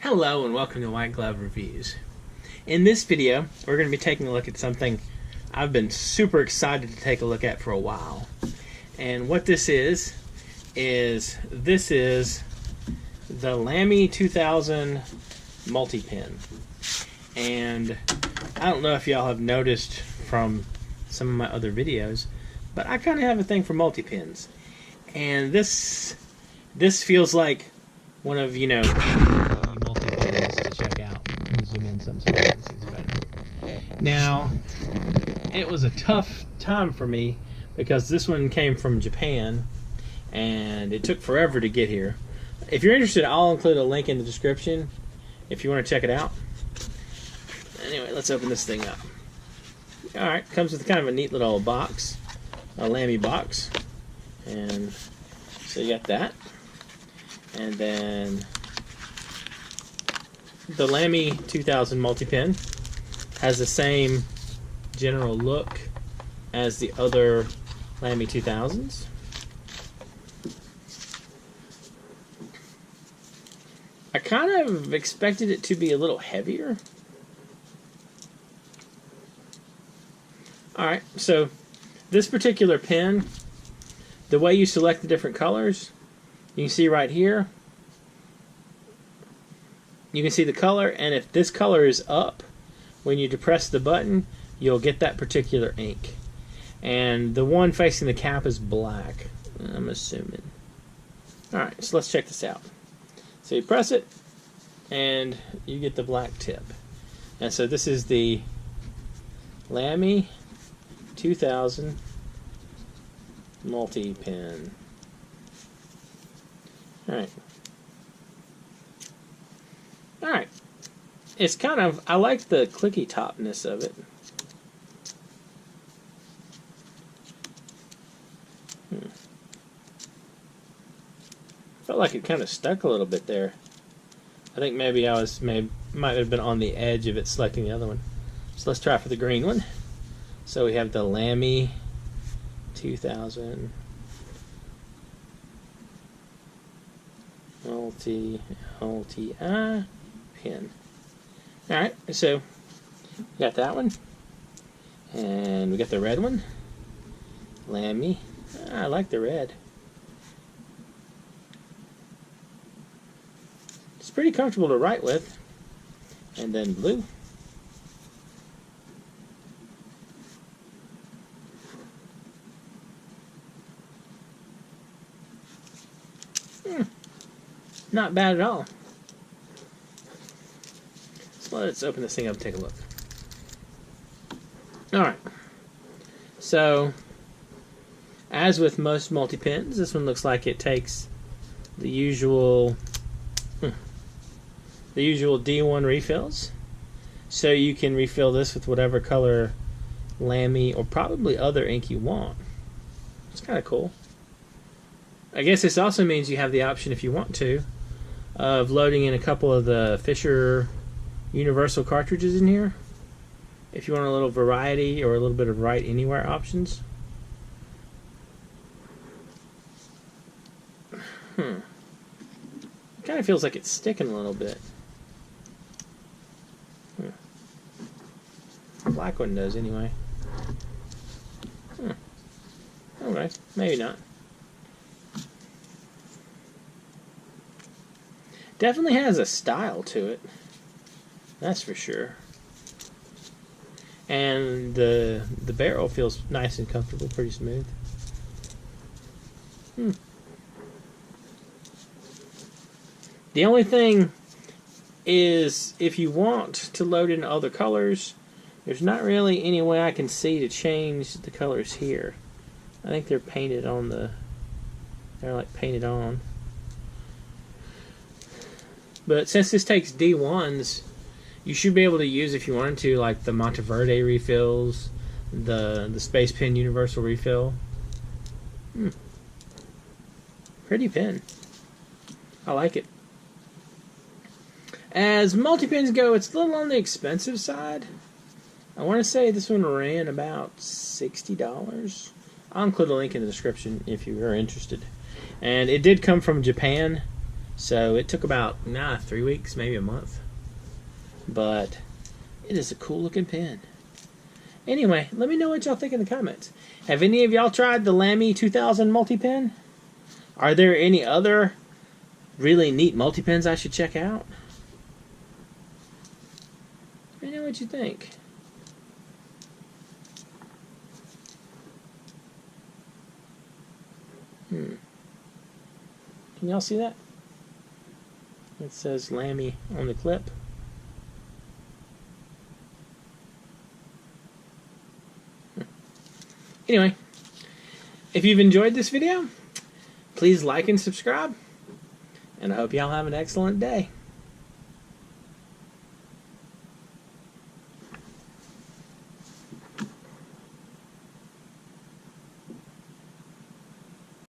Hello and welcome to White Glove Reviews. In this video, we're going to be taking a look at something I've been super excited to take a look at for a while. And what this is the Lamy 2000 multi-pen. And I don't know if y'all have noticed from some of my other videos, but I kind of have a thing for multi-pens. And this feels like one of, multi-pens to check out. Let me zoom in some so you can see this better. Now, it was a tough time for me because this one came from Japan and it took forever to get here. If you're interested, I'll include a link in the description if you want to check it out. Anyway, let's open this thing up. Alright, comes with kind of a neat little box, a Lamy box. And so you got that. And then the Lamy 2000 multi-pen has the same general look as the other Lamy 2000s. I kind of expected it to be a little heavier. Alright, so this particular pen, the way you select the different colors, you can see right here, you can see the color, and if this color is up, when you depress the button, you'll get that particular ink. And the one facing the cap is black, I'm assuming. Alright, so let's check this out. So you press it, and you get the black tip. And so this is the Lamy 2000 multi-pen. Alright. Alright. It's kind of, I like the clicky topness of it. Felt like it kind of stuck a little bit there. I think maybe might have been on the edge of it selecting the other one. So let's try for the green one. So we have the Lamy 2000 multi-pen. Alright, so we got that one. And we got the red one. Lamy. I like the red. It's pretty comfortable to write with. And then blue. Not bad at all. So let's open this thing up and take a look. Alright. So, as with most multi-pens, this one looks like it takes the usual D1 refills. So you can refill this with whatever color Lamy or probably other ink you want. It's kind of cool. I guess this also means you have the option, if you want to, of loading in a couple of the Fisher Universal cartridges in here if you want a little variety or a little bit of write anywhere options. It kind of feels like it's sticking a little bit. The black one does anyway. Alright, maybe not. Definitely has a style to it, that's for sure. And the barrel feels nice and comfortable, pretty smooth. The only thing is, if you want to load in other colors, there's not really any way I can see to change the colors here. I think they're painted on they're like painted on. But since this takes D1s, you should be able to use, if you wanted to, like the Monteverde refills, the Space Pen Universal refill. Pretty pen. I like it. As multi-pens go, it's a little on the expensive side. I want to say this one ran about $60. I'll include a link in the description if you are interested. And it did come from Japan, So it took about 3 weeks, maybe a month. But it is a cool looking pen. Anyway, let me know what y'all think in the comments. Have any of y'all tried the Lamy 2000 multi-pen? Are there any other really neat multi-pens I should check out? Let me know what you think. Can y'all see that? It says Lamy on the clip. Anyway, if you've enjoyed this video, please like and subscribe, and I hope y'all have an excellent day.